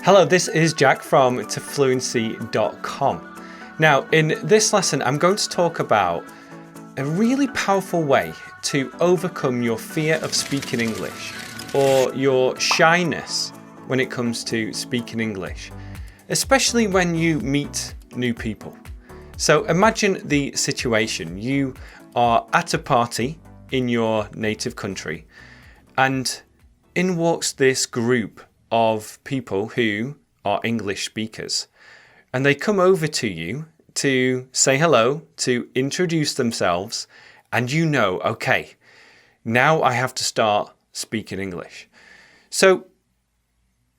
Hello, this is Jack from Fluency.com. Now, in this lesson, I'm going to talk about a really powerful way to overcome your fear of speaking English or your shyness when it comes to speaking English, especially when you meet new people. So imagine the situation. You are at a party in your native country, and in walks this group of people who are English speakers, and they come over to you to say hello, to introduce themselves, and you know, okay, now I have to start speaking English. So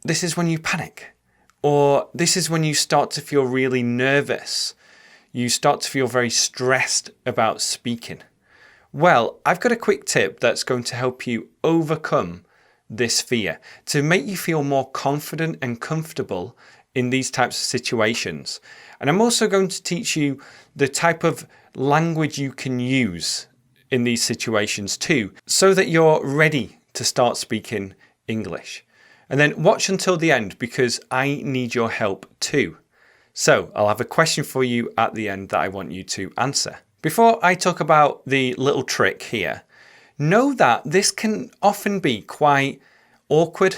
this is when you panic, or this is when you start to feel really nervous. You start to feel very stressed about speaking. Well, I've got a quick tip that's going to help you overcome this fear, to make you feel more confident and comfortable in these types of situations. And I'm also going to teach you the type of language you can use in these situations too, so that you're ready to start speaking English. And then watch until the end, because I need your help too. So I'll have a question for you at the end that I want you to answer. Before I talk about the little trick here, know that this can often be quite awkward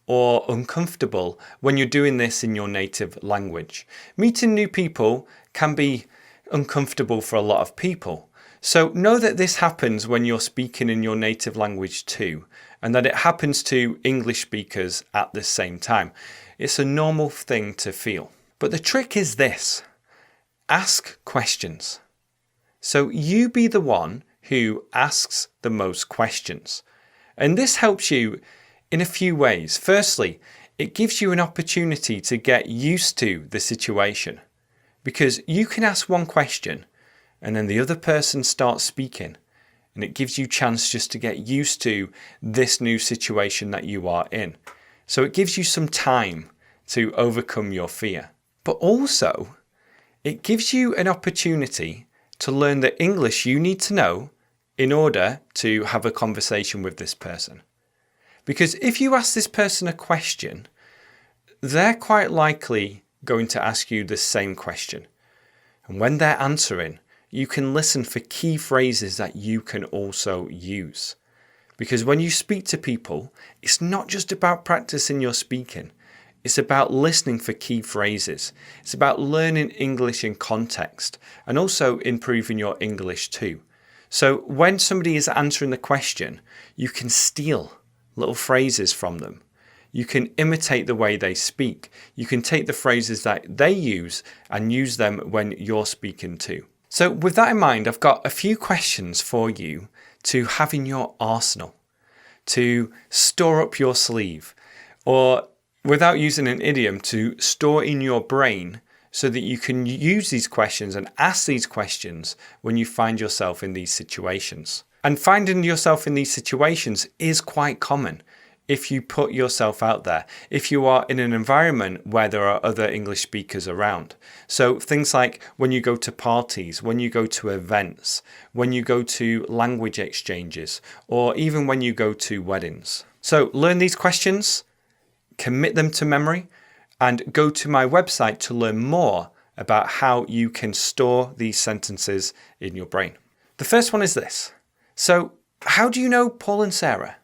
or uncomfortable when you're doing this in your native language. Meeting new people can be uncomfortable for a lot of people. So know that this happens when you're speaking in your native language too, and that it happens to English speakers at the same time. It's a normal thing to feel. But the trick is this: ask questions. So you be the one who asks the most questions. And this helps you in a few ways. Firstly, it gives you an opportunity to get used to the situation, because you can ask one question and then the other person starts speaking, and it gives you a chance just to get used to this new situation that you are in. So it gives you some time to overcome your fear. But also, it gives you an opportunity to learn the English you need to know in order to have a conversation with this person. Because if you ask this person a question, they're quite likely going to ask you the same question. And when they're answering, you can listen for key phrases that you can also use. Because when you speak to people, it's not just about practicing your speaking. It's about listening for key phrases. It's about learning English in context and also improving your English too. So when somebody is answering the question, you can steal little phrases from them. You can imitate the way they speak. You can take the phrases that they use and use them when you're speaking too. So with that in mind, I've got a few questions for you to have in your arsenal, to store up your sleeve, or without using an idiom, to store in your brain, so that you can use these questions and ask these questions when you find yourself in these situations. And finding yourself in these situations is quite common if you put yourself out there, if you are in an environment where there are other English speakers around. So things like when you go to parties, when you go to events, when you go to language exchanges, or even when you go to weddings. So learn these questions, commit them to memory, and go to my website to learn more about how you can store these sentences in your brain. The first one is this. So, how do you know Paul and Sarah?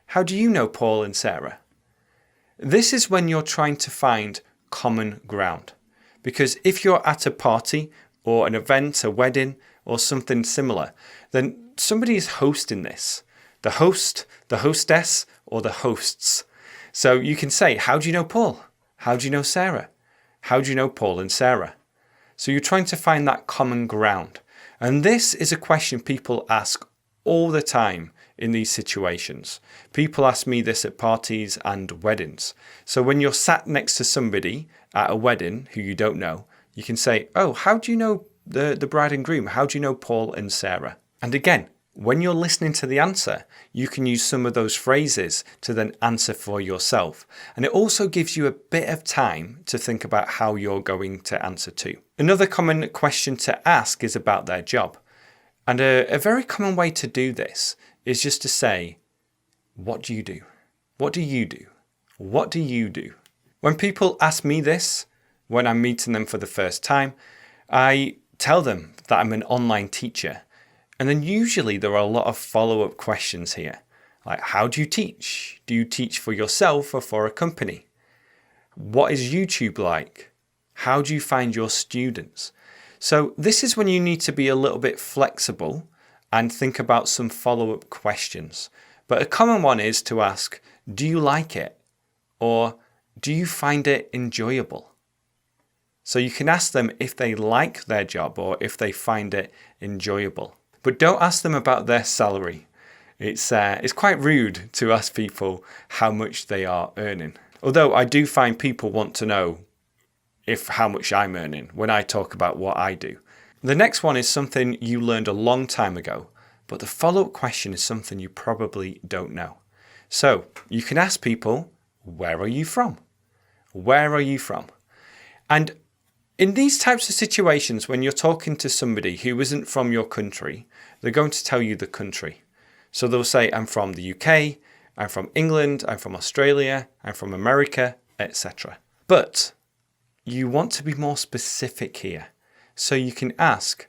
How do you know Paul and Sarah? This is when you're trying to find common ground. Because if you're at a party or an event, a wedding, or something similar, then somebody is hosting this. The host, the hostess, or the hosts. So you can say, how do you know Paul? How do you know Sarah? How do you know Paul and Sarah? So you're trying to find that common ground. And this is a question people ask all the time in these situations. People ask me this at parties and weddings. So when you're sat next to somebody at a wedding who you don't know, you can say, oh, how do you know the bride and groom? How do you know Paul and Sarah? And again, when you're listening to the answer, you can use some of those phrases to then answer for yourself. And it also gives you a bit of time to think about how you're going to answer too. Another common question to ask is about their job. And a very common way to do this is just to say, what do you do? What do you do? What do you do? When people ask me this, when I'm meeting them for the first time, I tell them that I'm an online teacher. And then usually there are a lot of follow-up questions here. Like, how do you teach? Do you teach for yourself or for a company? What is YouTube like? How do you find your students? So this is when you need to be a little bit flexible and think about some follow-up questions. But a common one is to ask, do you like it? Or do you find it enjoyable? So you can ask them if they like their job or if they find it enjoyable. But don't ask them about their salary. It's quite rude to ask people how much they are earning. Although I do find people want to know how much I'm earning when I talk about what I do. The next one is something you learned a long time ago, but the follow-up question is something you probably don't know. So you can ask people, where are you from? Where are you from? And in these types of situations, when you're talking to somebody who isn't from your country, they're going to tell you the country. So they'll say, I'm from the UK, I'm from England, I'm from Australia, I'm from America, etc. But you want to be more specific here. So you can ask,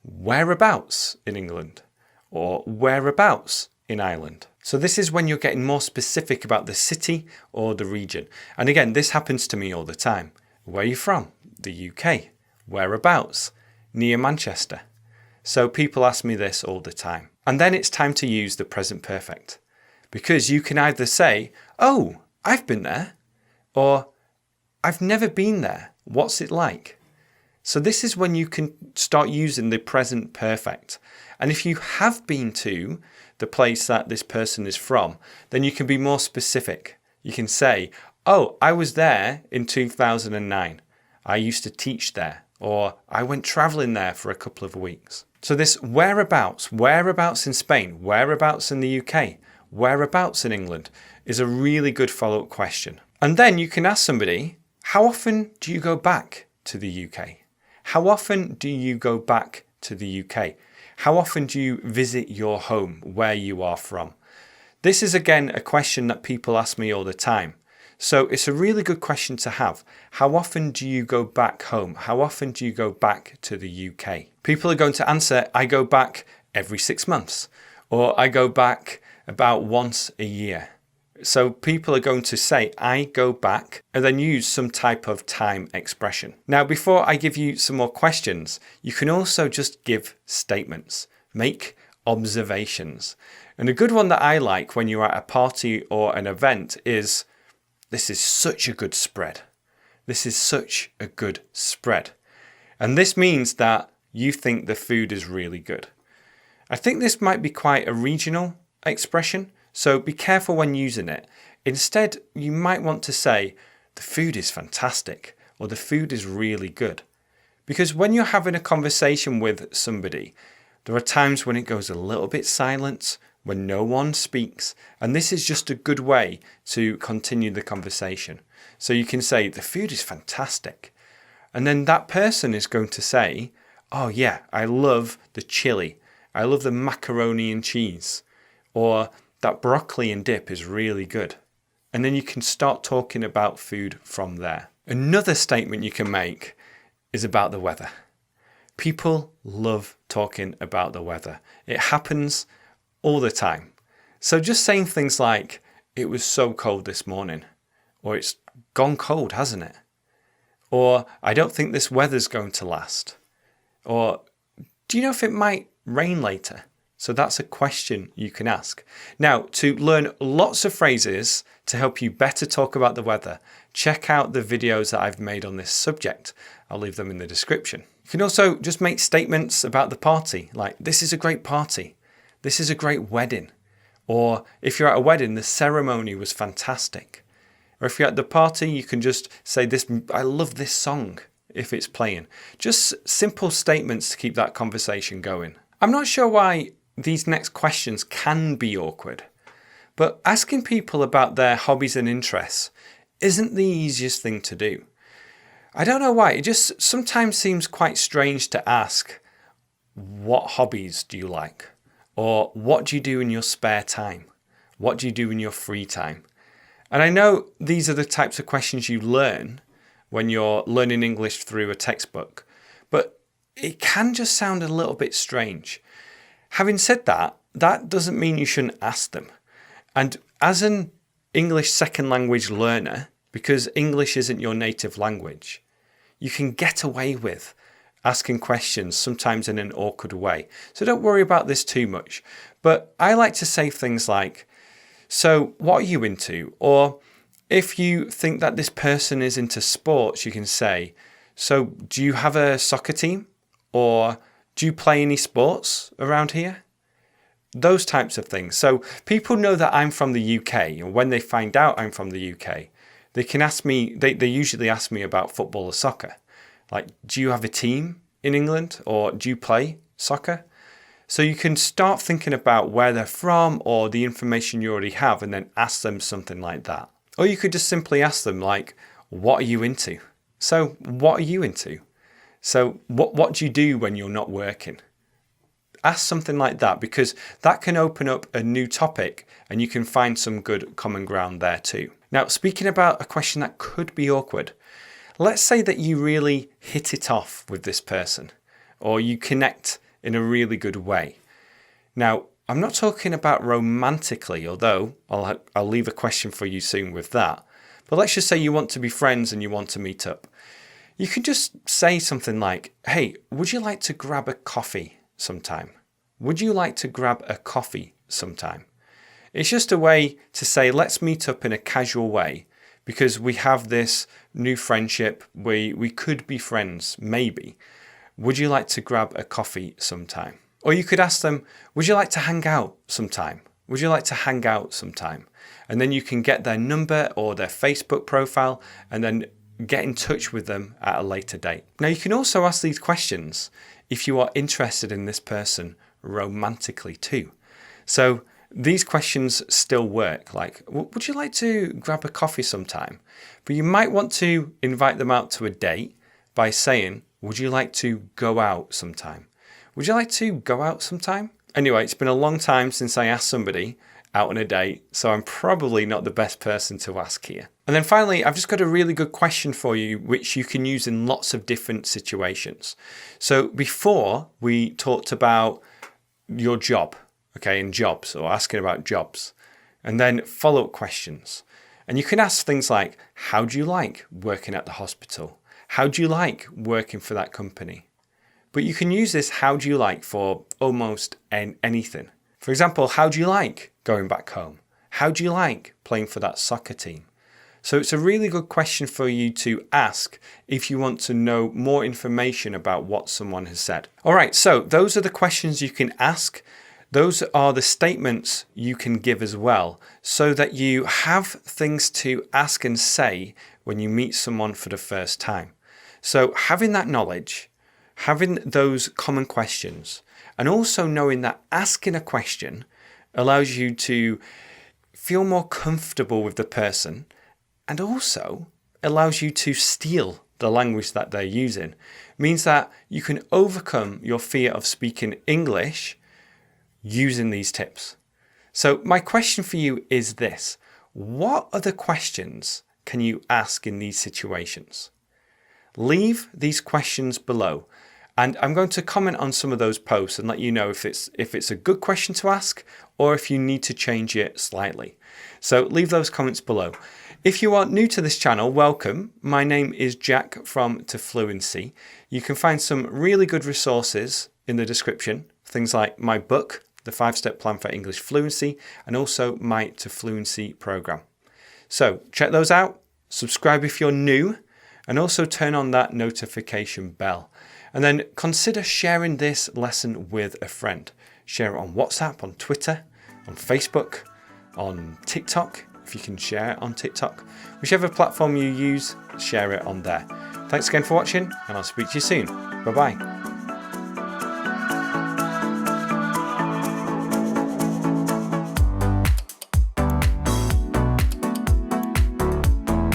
whereabouts in England? Or whereabouts in Ireland? So this is when you're getting more specific about the city or the region. And again, this happens to me all the time. Where are you from? The UK. Whereabouts? Near Manchester. So people ask me this all the time. And then it's time to use the present perfect. Because you can either say, oh, I've been there, or I've never been there. What's it like? So this is when you can start using the present perfect. And if you have been to the place that this person is from, then you can be more specific. You can say, oh, I was there in 2009. I used to teach there, or I went traveling there for a couple of weeks. So this whereabouts in Spain, whereabouts in the UK, whereabouts in England is a really good follow-up question. And then you can ask somebody, how often do you go back to the UK? How often do you go back to the UK? How often do you visit your home, where you are from? This is again a question that people ask me all the time. So it's a really good question to have. How often do you go back home? How often do you go back to the UK? People are going to answer, I go back every 6 months, or I go back about once a year. So people are going to say, I go back, and then use some type of time expression. Now, before I give you some more questions, you can also just give statements, make observations. And a good one that I like when you're at a party or an event is, this is such a good spread. This is such a good spread. And this means that you think the food is really good. I think this might be quite a regional expression, so be careful when using it. Instead, you might want to say, the food is fantastic, or the food is really good. Because when you're having a conversation with somebody, there are times when it goes a little bit silent, when no one speaks, and this is just a good way to continue the conversation. So you can say, the food is fantastic. And then that person is going to say, oh yeah, I love the chili. I love the macaroni and cheese. Or that broccoli and dip is really good. And then you can start talking about food from there. Another statement you can make is about the weather. People love talking about the weather. It happens all the time. So just saying things like, it was so cold this morning, or it's gone cold, hasn't it? Or I don't think this weather's going to last. Or do you know if it might rain later? So that's a question you can ask. Now, to learn lots of phrases to help you better talk about the weather, check out the videos that I've made on this subject. I'll leave them in the description. You can also just make statements about the party, like, this is a great party. This is a great wedding. Or if you're at a wedding, the ceremony was fantastic. Or if you're at the party, you can just say, I love this song, if it's playing. Just simple statements to keep that conversation going. I'm not sure why these next questions can be awkward, but asking people about their hobbies and interests isn't the easiest thing to do. I don't know why. It just sometimes seems quite strange to ask, what hobbies do you like? Or what do you do in your spare time? What do you do in your free time? And I know these are the types of questions you learn when you're learning English through a textbook, but it can just sound a little bit strange. Having said that, that doesn't mean you shouldn't ask them. And as an English second language learner, because English isn't your native language, you can get away with asking questions, sometimes in an awkward way. So don't worry about this too much. But I like to say things like, so what are you into? Or if you think that this person is into sports, you can say, so do you have a soccer team? Or do you play any sports around here? Those types of things. So people know that I'm from the UK, and when they find out I'm from the UK, they can ask me, they usually ask me about football or soccer. Like, do you have a team in England, or do you play soccer? So you can start thinking about where they're from or the information you already have, and then ask them something like that. Or you could just simply ask them, like, what are you into? So what are you into? So what do you do when you're not working? Ask something like that, because that can open up a new topic and you can find some good common ground there too. Now, speaking about a question that could be awkward, let's say that you really hit it off with this person, or you connect in a really good way. Now, I'm not talking about romantically, although I'll leave a question for you soon with that. But let's just say you want to be friends and you want to meet up. You can just say something like, hey, would you like to grab a coffee sometime? Would you like to grab a coffee sometime? It's just a way to say, let's meet up in a casual way, because we have this new friendship. We could be friends, maybe. Would you like to grab a coffee sometime? Or you could ask them, would you like to hang out sometime? Would you like to hang out sometime? And then you can get their number or their Facebook profile and then get in touch with them at a later date. Now, you can also ask these questions if you are interested in this person romantically too. So these questions still work, like, would you like to grab a coffee sometime? But you might want to invite them out to a date by saying, would you like to go out sometime? Would you like to go out sometime? Anyway, it's been a long time since I asked somebody out on a date, so I'm probably not the best person to ask here. And then finally, I've just got a really good question for you, which you can use in lots of different situations. So before we talked about your job, okay, and jobs, or asking about jobs, and then follow-up questions. And you can ask things like, how do you like working at the hospital? How do you like working for that company? But you can use this how do you like for almost anything. For example, how do you like going back home? How do you like playing for that soccer team? So it's a really good question for you to ask if you want to know more information about what someone has said. All right, so those are the questions you can ask. Those are the statements you can give as well, so that you have things to ask and say when you meet someone for the first time. So having that knowledge, having those common questions, and also knowing that asking a question allows you to feel more comfortable with the person, and also allows you to steal the language that they're using. Means that you can overcome your fear of speaking English using these tips. So my question for you is this: what other questions can you ask in these situations? Leave these questions below, and I'm going to comment on some of those posts and let you know if it's a good question to ask or if you need to change it slightly. So leave those comments below. If you are new to this channel, welcome. My name is Jack from To Fluency. You can find some really good resources in the description, things like my book, The 5-Step Plan for English Fluency, and also my To Fluency program. So check those out, subscribe if you're new, and also turn on that notification bell. And then consider sharing this lesson with a friend. Share it on WhatsApp, on Twitter, on Facebook, on TikTok, if you can share it on TikTok. Whichever platform you use, share it on there. Thanks again for watching, and I'll speak to you soon. Bye-bye.